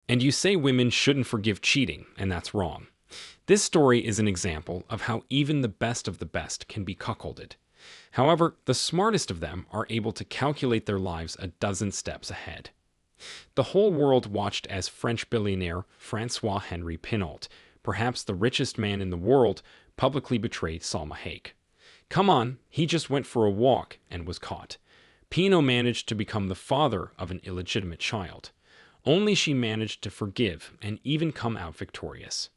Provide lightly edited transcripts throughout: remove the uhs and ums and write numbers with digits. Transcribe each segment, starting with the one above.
And you say women shouldn't forgive cheating, and that's wrong. This story is an example of how even the best of the best can be cuckolded. However, the smartest of them are able to calculate their lives a dozen steps ahead. The whole world watched as French billionaire Francois-Henri Pinault, perhaps the richest man in the world, publicly betrayed Salma Hayek. Come on, he just went for a walk and was caught. Pino managed to become the father of an illegitimate child. Only she managed to forgive and even come out victorious.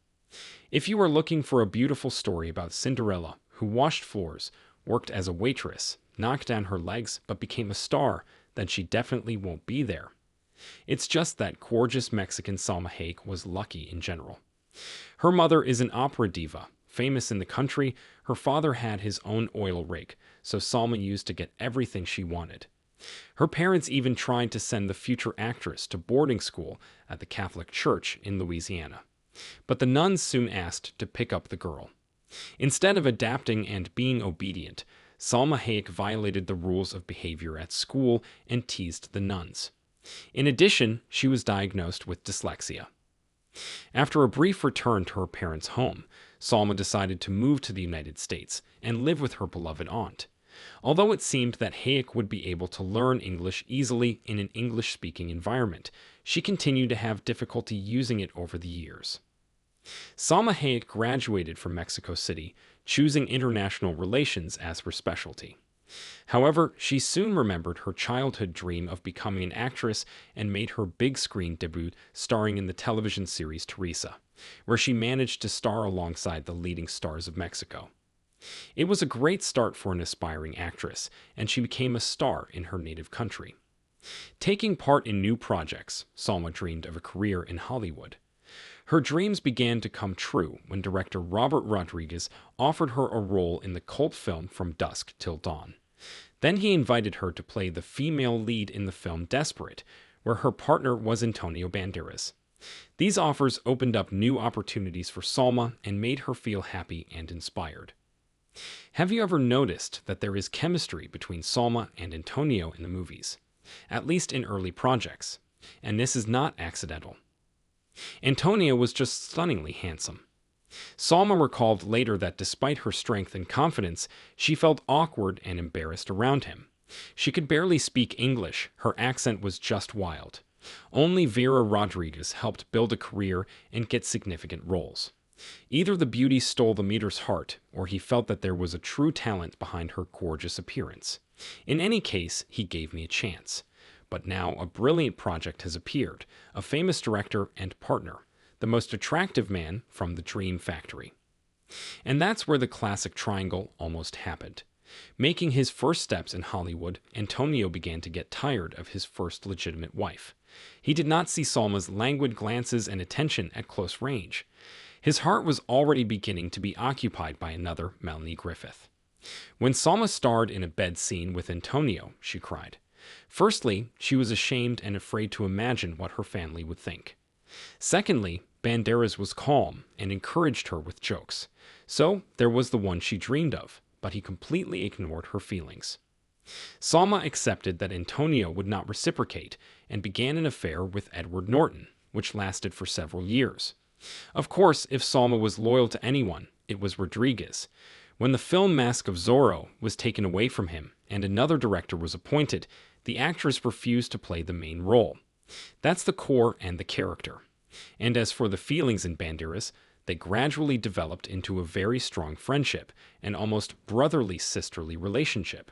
If you are looking for a beautiful story about Cinderella, who washed floors, worked as a waitress, knocked down her legs, but became a star, then she definitely won't be there. It's just that gorgeous Mexican Salma Hayek was lucky in general. Her mother is an opera diva, famous in the country. Her father had his own oil rig, so Salma used to get everything she wanted. Her parents even tried to send the future actress to boarding school at the Catholic Church in Louisiana. But the nuns soon asked to pick up the girl. Instead of adapting and being obedient, Salma Hayek violated the rules of behavior at school and teased the nuns. In addition, she was diagnosed with dyslexia. After a brief return to her parents' home, Salma decided to move to the United States and live with her beloved aunt. Although it seemed that Hayek would be able to learn English easily in an English-speaking environment, she continued to have difficulty using it over the years. Salma Hayek graduated from Mexico City, choosing international relations as her specialty. However, she soon remembered her childhood dream of becoming an actress and made her big screen debut starring in the television series Teresa, where she managed to star alongside the leading stars of Mexico. It was a great start for an aspiring actress, and she became a star in her native country. Taking part in new projects, Salma dreamed of a career in Hollywood. Her dreams began to come true when director Robert Rodriguez offered her a role in the cult film From Dusk Till Dawn. Then he invited her to play the female lead in the film Desperate, where her partner was Antonio Banderas. These offers opened up new opportunities for Salma and made her feel happy and inspired. Have you ever noticed that there is chemistry between Salma and Antonio in the movies? At least in early projects. And this is not accidental. Antonio was just stunningly handsome. Salma recalled later that despite her strength and confidence, she felt awkward and embarrassed around him. She could barely speak English, her accent was just wild. Only Vera Rodriguez helped build a career and get significant roles. Either the beauty stole the meter's heart, or he felt that there was a true talent behind her gorgeous appearance. In any case, he gave me a chance. But now a brilliant project has appeared, a famous director and partner, the most attractive man from the Dream Factory. And that's where the classic triangle almost happened. Making his first steps in Hollywood, Antonio began to get tired of his first legitimate wife. He did not see Salma's languid glances and attention at close range. His heart was already beginning to be occupied by another, Melanie Griffith. When Salma starred in a bed scene with Antonio, she cried. Firstly, she was ashamed and afraid to imagine what her family would think. Secondly, Banderas was calm and encouraged her with jokes. So there was the one she dreamed of, but he completely ignored her feelings. Salma accepted that Antonio would not reciprocate and began an affair with Edward Norton, which lasted for several years. Of course, if Salma was loyal to anyone, it was Rodriguez. When the film Mask of Zorro was taken away from him and another director was appointed, the actress refused to play the main role. That's the core and the character. And as for the feelings in Banderas, they gradually developed into a very strong friendship, an almost brotherly sisterly relationship.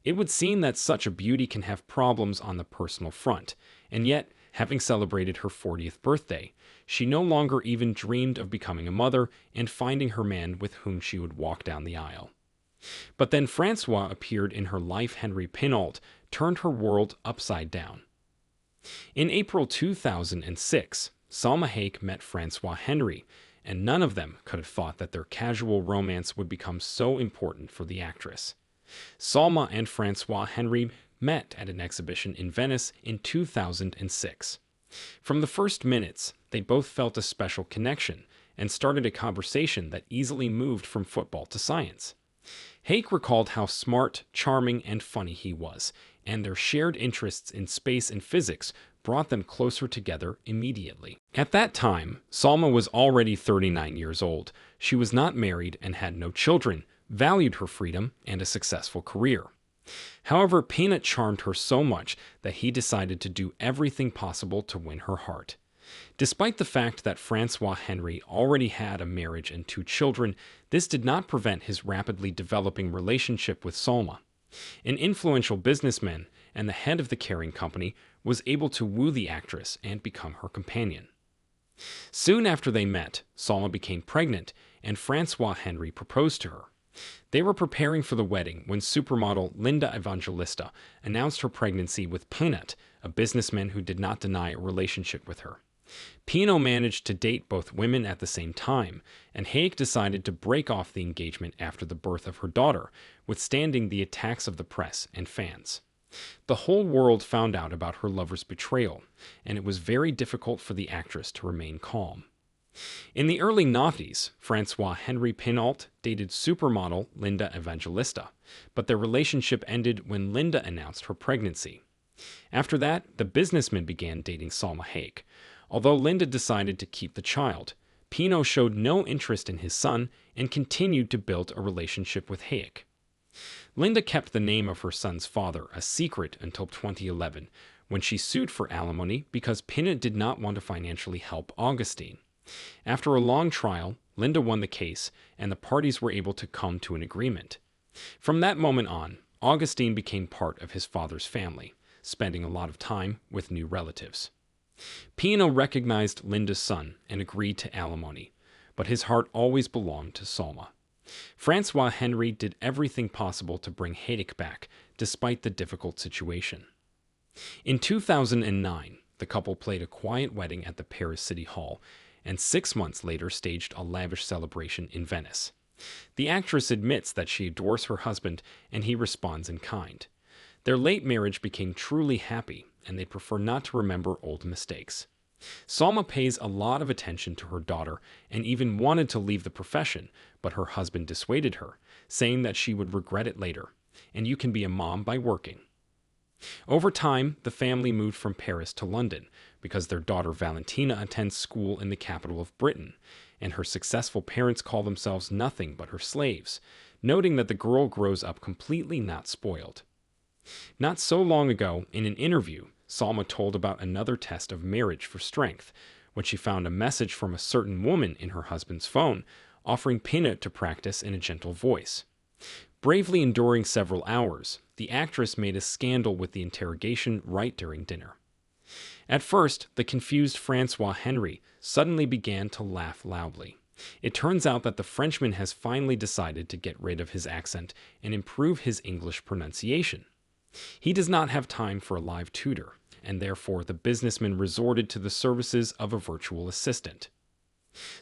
It would seem that such a beauty can have problems on the personal front, and yet, having celebrated her 40th birthday, she no longer even dreamed of becoming a mother and finding her man with whom she would walk down the aisle. But then Francois appeared in her life. Henri Pinault turned her world upside down. In April 2006, Salma Hayek met Francois-Henri, and none of them could have thought that their casual romance would become so important for the actress. Salma and Francois-Henri met at an exhibition in Venice in 2006. From the first minutes, they both felt a special connection and started a conversation that easily moved from football to science. Hayek recalled how smart, charming, and funny he was, and their shared interests in space and physics brought them closer together immediately. At that time, Salma was already 39 years old. She was not married and had no children, valued her freedom and a successful career. However, Pino charmed her so much that he decided to do everything possible to win her heart. Despite the fact that Francois-Henri already had a marriage and 2 children, this did not prevent his rapidly developing relationship with Salma. An influential businessman and the head of the carrying company was able to woo the actress and become her companion. Soon after they met, Salma became pregnant and Francois-Henri proposed to her. They were preparing for the wedding when supermodel Linda Evangelista announced her pregnancy with Pino, a businessman who did not deny a relationship with her. Pino managed to date both women at the same time, and Hayek decided to break off the engagement after the birth of her daughter, withstanding the attacks of the press and fans. The whole world found out about her lover's betrayal, and it was very difficult for the actress to remain calm. In the early 90s, Francois-Henri Pinault dated supermodel Linda Evangelista, but their relationship ended when Linda announced her pregnancy. After that, the businessman began dating Salma Hayek. Although Linda decided to keep the child, Pino showed no interest in his son and continued to build a relationship with Hayek. Linda kept the name of her son's father a secret until 2011, when she sued for alimony because Pino did not want to financially help Augustine. After a long trial, Linda won the case, and the parties were able to come to an agreement. From that moment on, Augustine became part of his father's family, spending a lot of time with new relatives. Pino recognized Linda's son and agreed to alimony, but his heart always belonged to Salma. Francois-Henri did everything possible to bring Hayek back, despite the difficult situation. In 2009, the couple played a quiet wedding at the Paris City Hall, and 6 months later staged a lavish celebration in Venice. The actress admits that she adores her husband, and he responds in kind. Their late marriage became truly happy, and they prefer not to remember old mistakes. Salma pays a lot of attention to her daughter and even wanted to leave the profession, but her husband dissuaded her, saying that she would regret it later, and you can be a mom by working. Over time, the family moved from Paris to London because their daughter Valentina attends school in the capital of Britain, and her successful parents call themselves nothing but her slaves, noting that the girl grows up completely not spoiled. Not so long ago, in an interview, Salma told about another test of marriage for strength, when she found a message from a certain woman in her husband's phone, offering Pino to practice in a gentle voice. Bravely enduring several hours, the actress made a scandal with the interrogation right during dinner. At first, the confused Francois-Henri suddenly began to laugh loudly. It turns out that the Frenchman has finally decided to get rid of his accent and improve his English pronunciation. He does not have time for a live tutor, and therefore the businessman resorted to the services of a virtual assistant.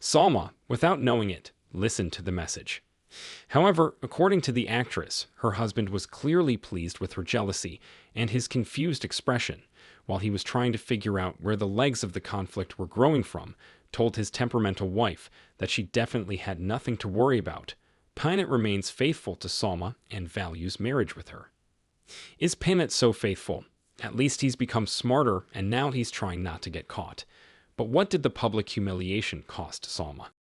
Salma, without knowing it, listened to the message. However, according to the actress, her husband was clearly pleased with her jealousy and his confused expression, while he was trying to figure out where the legs of the conflict were growing from, told his temperamental wife that she definitely had nothing to worry about. Pino remains faithful to Salma and values marriage with her. Is Pino so faithful? At least he's become smarter, and now he's trying not to get caught. But what did the public humiliation cost Salma?